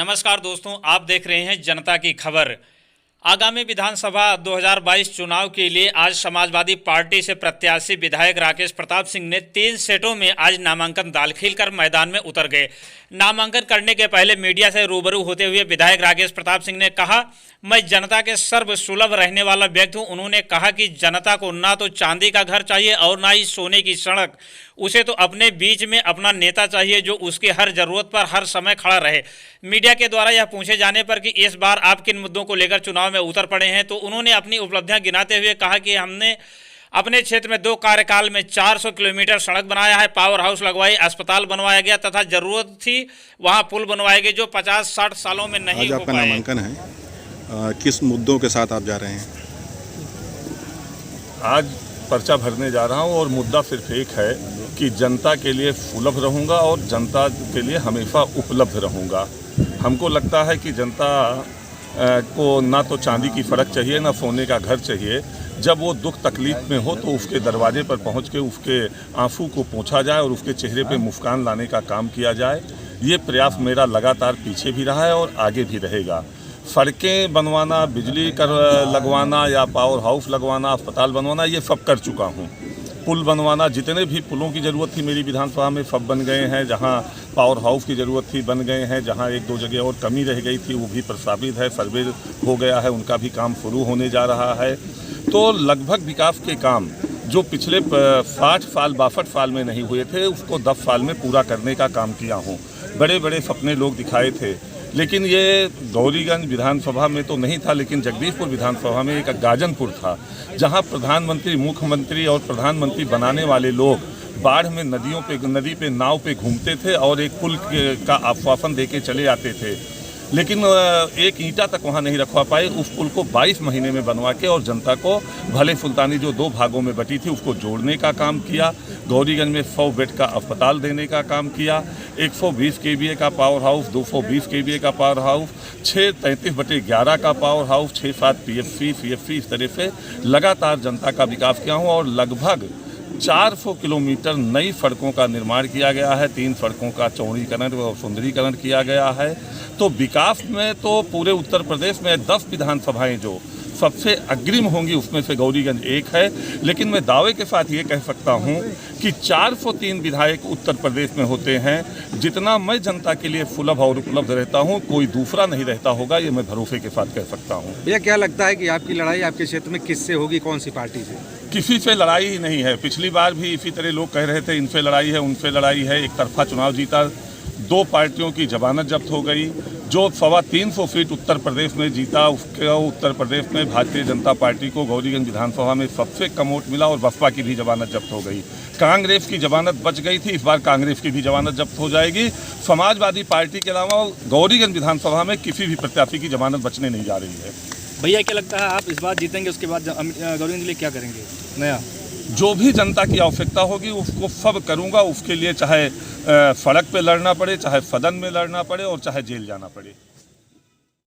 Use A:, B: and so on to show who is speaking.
A: नमस्कार दोस्तों, आप देख रहे हैं जनता की खबर। आगामी विधानसभा 2022 चुनाव के लिए आज समाजवादी पार्टी से प्रत्याशी विधायक राकेश प्रताप सिंह ने 3 सेटों में आज नामांकन दाखिल कर मैदान में उतर गए। नामांकन करने के पहले मीडिया से रूबरू होते हुए विधायक राकेश प्रताप सिंह ने कहा, मैं जनता के सर्वसुलभ रहने वाला व्यक्ति हूं। उन्होंने कहा कि जनता को ना तो चांदी का घर चाहिए और ना ही सोने की सड़क, उसे तो अपने बीच में अपना नेता चाहिए जो उसकी हर जरूरत पर हर समय खड़ा रहे। मीडिया के द्वारा यह पूछे जाने पर कि इस बार आप किन मुद्दों को लेकर चुनाव में उतर पड़े हैं, तो उन्होंने अपनी उपलब्धियां गिनाते हुए कहा कि हमने अपने क्षेत्र में 2 कार्यकाल में 400 किलोमीटर सड़क बनाया है, पावर हाउस लगवाई, अस्पताल बनवाया गया तथा जरूरत थी वहां पुल बनवाए गए जो 50-60 सालों में नहीं हो पाए।
B: आज आपका नामांकन है, किस मुद्दों के साथ आप जा रहे हैं?
C: आज पर्चा भरने जा रहा हूं और मुद्दा सिर्फ एक है कि जनता के लिए सुलभ रहूंगा और जनता के लिए हमेशा उपलब्ध रहूंगा। हमको लगता है कि जनता को ना तो चांदी की सड़क चाहिए ना सोने का घर चाहिए। जब वो दुख तकलीफ में हो तो उसके दरवाजे पर पहुंच के उसके आंसू को पोंछा जाए और उसके चेहरे पे मुस्कान लाने का काम किया जाए। ये प्रयास मेरा लगातार पीछे भी रहा है और आगे भी रहेगा। सड़कें बनवाना, बिजली लगवाना या पावर हाउस लगवाना, अस्पताल बनवाना, ये सब कर चुका हूँ। पुल बनवाना, जितने भी पुलों की ज़रूरत थी मेरी विधानसभा में सब बन गए हैं। जहाँ पावर हाउस की ज़रूरत थी बन गए हैं। जहाँ 1-2 जगह और कमी रह गई थी वो भी प्रस्तावित है, सर्वे हो गया है, उनका भी काम शुरू होने जा रहा है। तो लगभग विकास के काम जो पिछले 60 साल 62 साल में नहीं हुए थे उसको 10 साल में पूरा करने का काम किया हूँ। बड़े बड़े सपने लोग दिखाए थे, लेकिन ये गौरीगंज विधानसभा में तो नहीं था, लेकिन जगदीशपुर विधानसभा में एक गाजनपुर था जहां प्रधानमंत्री, मुख्यमंत्री और प्रधानमंत्री बनाने वाले लोग बाढ़ में नदी पे नाव पे घूमते थे और एक पुल का आश्वासन देके चले आते थे, लेकिन एक ईंटा तक वहां नहीं रखवा पाए। उस पुल को 22 महीने में बनवा के और जनता को भले सुल्तानी जो 2 भागों में बटी थी उसको जोड़ने का काम किया। गौरीगंज में 100 बेड का अस्पताल देने का काम किया। 120 केवीए का पावर हाउस, 220 केवीए का पावर हाउस, 633/11 का पावर हाउस, 6-7 पीएफसी, सीएफसी, इस तरह से लगातार जनता का विकास किया हूँ और लगभग 400 किलोमीटर नई सड़कों का निर्माण किया गया है। 3 सड़कों का चौड़ीकरण और सुंदरीकरण किया गया है। तो विकास में तो पूरे उत्तर प्रदेश में 10 विधानसभाएं जो सबसे अग्रिम होंगी उसमें से गौरीगंज एक है। लेकिन मैं दावे के साथ ये कह सकता हूँ कि 403 विधायक उत्तर प्रदेश में होते हैं। जितना मैं जनता के लिए सुलभ और उपलब्ध रहता हूँ कोई दूसरा नहीं रहता होगा, ये मैं भरोसे के साथ कह सकता हूँ।
D: भैया, क्या लगता है कि आपकी लड़ाई आपके क्षेत्र में किससे होगी, कौन सी पार्टी से?
C: किसी से लड़ाई ही नहीं है। पिछली बार भी इसी तरह लोग कह रहे थे इनसे लड़ाई है, उनसे लड़ाई है। एक तरफा चुनाव जीता, 2 पार्टियों की जमानत जब्त हो गई। जो 325 सीट उत्तर प्रदेश में जीता उसके उत्तर प्रदेश में भारतीय जनता पार्टी को गौरीगंज विधानसभा में सबसे कम वोट मिला और बसपा की भी जमानत जब्त हो गई। कांग्रेस की जमानत बच गई थी, इस बार कांग्रेस की भी जमानत जब्त हो जाएगी। समाजवादी पार्टी के अलावा गौरीगंज विधानसभा में किसी भी प्रत्याशी की जमानत बचने नहीं जा रही है।
D: भैया, क्या लगता है आप इस बार जीतेंगे, उसके बाद गौरीगंज के लिए क्या करेंगे नया?
C: जो भी जनता की आवश्यकता होगी उसको सब करूंगा। उसके लिए चाहे सड़क पे लड़ना पड़े, चाहे सदन में लड़ना पड़े और चाहे जेल जाना पड़े।